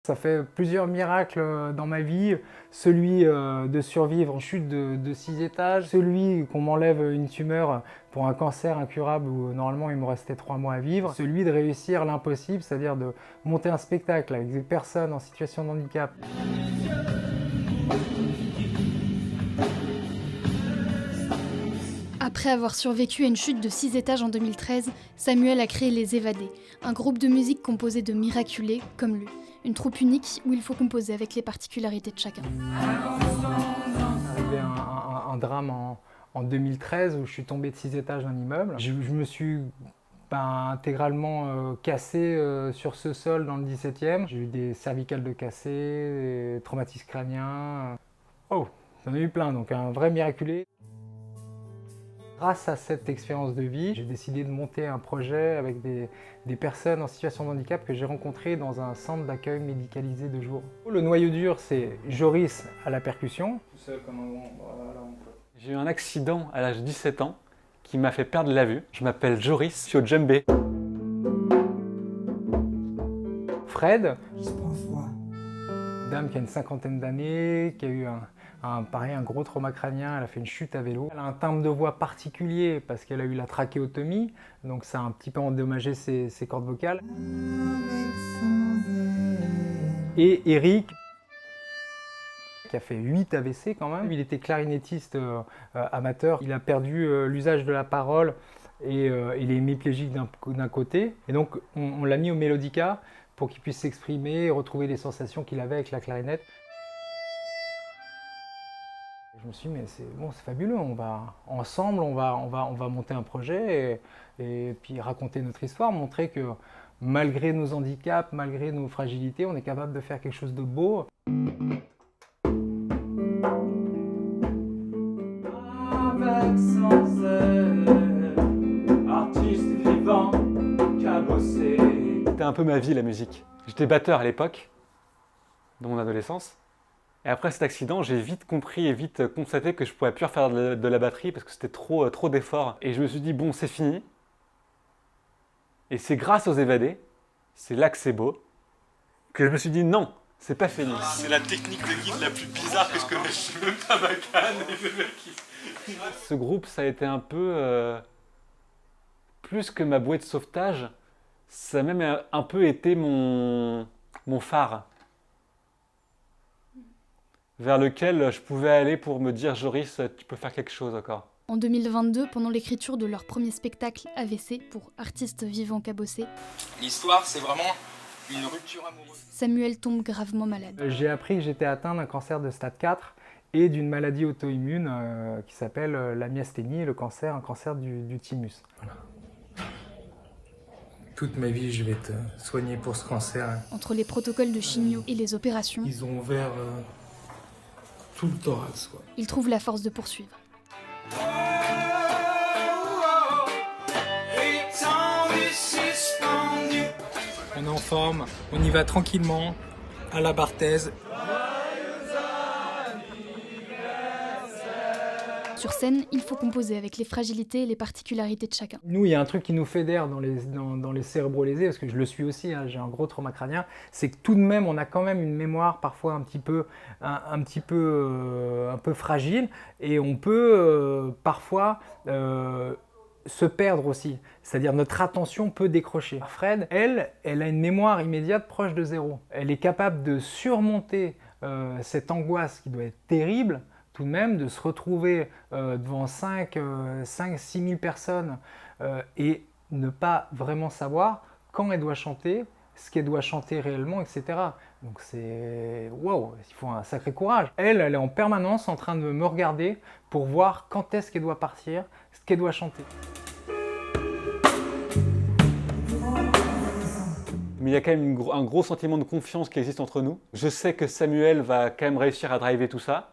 Ça fait plusieurs miracles dans ma vie, celui de survivre une chute de 6 étages, celui qu'on m'enlève une tumeur pour un cancer incurable où normalement il me restait 3 mois à vivre, celui de réussir l'impossible, c'est-à-dire de monter un spectacle avec des personnes en situation de handicap. Après avoir survécu à une chute de 6 étages en 2013, Samuel a créé Les Évadés, un groupe de musique composé de miraculés comme lui. Une troupe unique où il faut composer avec les particularités de chacun. Arrivé un drame en 2013 où je suis tombé de 6 étages d'un immeuble. Je me suis intégralement cassé sur ce sol dans le 17e. J'ai eu des cervicales de cassé, des traumatismes crâniens. Oh, j'en ai eu plein, donc un vrai miraculé. Grâce à cette expérience de vie, j'ai décidé de monter un projet avec des personnes en situation de handicap que j'ai rencontrées dans un centre d'accueil médicalisé de jour. Le noyau dur, c'est Joris à la percussion. J'ai eu un accident à l'âge de 17 ans qui m'a fait perdre la vue. Je m'appelle Joris, je suis au djembé. Fred, une dame qui a une cinquantaine d'années, qui a eu un gros trauma crânien, elle a fait une chute à vélo. Elle a un timbre de voix particulier parce qu'elle a eu la trachéotomie, donc ça a un petit peu endommagé ses cordes vocales. Et Eric, qui a fait 8 AVC quand même. Il était clarinettiste amateur, il a perdu l'usage de la parole et il est hémiplégique d'un côté. Et donc on l'a mis au mélodica pour qu'il puisse s'exprimer et retrouver les sensations qu'il avait avec la clarinette. Je me suis dit, mais c'est bon, c'est fabuleux, ensemble, on va monter un projet et puis raconter notre histoire, montrer que malgré nos handicaps, malgré nos fragilités, on est capable de faire quelque chose de beau. Avec sans elle, artiste vivant, cabossé. C'était un peu ma vie, la musique. J'étais batteur à l'époque, dans mon adolescence. Et après cet accident, j'ai vite compris et vite constaté que je ne pouvais plus refaire de la batterie parce que c'était trop d'efforts. Et je me suis dit, bon, c'est fini. Et c'est grâce aux évadés, c'est là que c'est beau, que je me suis dit, non, c'est pas fini. C'est la technique de guide la plus bizarre que je connaisse. Je veux même pas ma canne et le mec qui... Ce groupe, ça a été un peu plus que ma bouée de sauvetage, ça a même un peu été mon phare vers lequel je pouvais aller pour me dire « Joris, tu peux faire quelque chose encore ». En 2022, pendant l'écriture de leur premier spectacle AVC pour Artistes Vivants Cabossés, L'histoire, c'est vraiment une rupture amoureuse. Samuel tombe gravement malade. J'ai appris que j'étais atteint d'un cancer de stade 4 et d'une maladie auto-immune qui s'appelle la myasthénie, un cancer du thymus. Voilà. Toute ma vie, je vais te soigner pour ce cancer. Entre les protocoles de chimio et les opérations, Ils ont ouvert tout le thorax, quoi. il trouve la force de poursuivre. On est en forme, on y va tranquillement, à la Barthez. Sur scène, il faut composer avec les fragilités et les particularités de chacun. Nous, il y a un truc qui nous fédère dans les cérébrolésés, parce que je le suis aussi, hein, j'ai un gros trauma crânien, c'est que tout de même, on a quand même une mémoire parfois un peu fragile, et on peut parfois se perdre aussi. C'est-à-dire notre attention peut décrocher. Fred, elle a une mémoire immédiate proche de 0. Elle est capable de surmonter cette angoisse qui doit être terrible, tout de même, de se retrouver devant 5-6 000 personnes et ne pas vraiment savoir quand elle doit chanter, ce qu'elle doit chanter réellement, etc. Donc c'est... Wow, il faut un sacré courage. Elle est en permanence en train de me regarder pour voir quand est-ce qu'elle doit partir, ce qu'elle doit chanter. Mais il y a quand même un gros sentiment de confiance qui existe entre nous. Je sais que Samuel va quand même réussir à driver tout ça.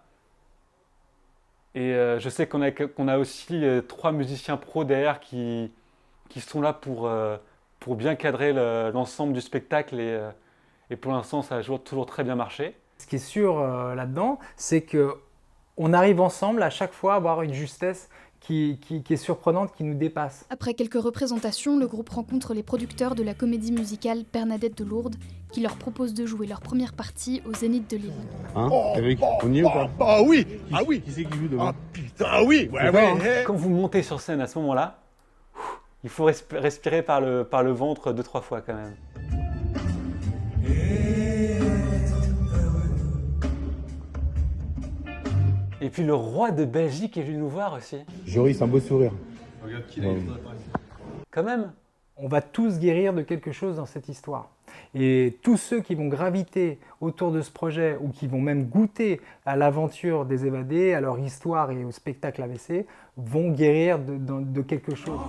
Et je sais qu'on a aussi 3 musiciens pros derrière qui sont là pour bien cadrer l'ensemble du spectacle et pour l'instant ça a toujours très bien marché. Ce qui est sûr là-dedans, c'est qu'on arrive ensemble à chaque fois à avoir une justesse qui est surprenante, qui nous dépasse. Après quelques représentations, le groupe rencontre les producteurs de la comédie musicale Bernadette de Lourdes, qui leur propose de jouer leur première partie au Zénith de Lille. Hein, Eric, on y est ou pas? Ah oui, ah oui. Qui c'est qui joue demain? Ah putain, ah oui, ouais, ouais. Quand vous montez sur scène à ce moment-là, il faut respirer par le ventre 2-3 fois quand même. Et puis le roi de Belgique est venu nous voir aussi. Joris, un beau sourire. Regarde qu'il a une Quand même. On va tous guérir de quelque chose dans cette histoire. Et tous ceux qui vont graviter autour de ce projet ou qui vont même goûter à l'aventure des évadés, à leur histoire et au spectacle AVC, vont guérir de quelque chose.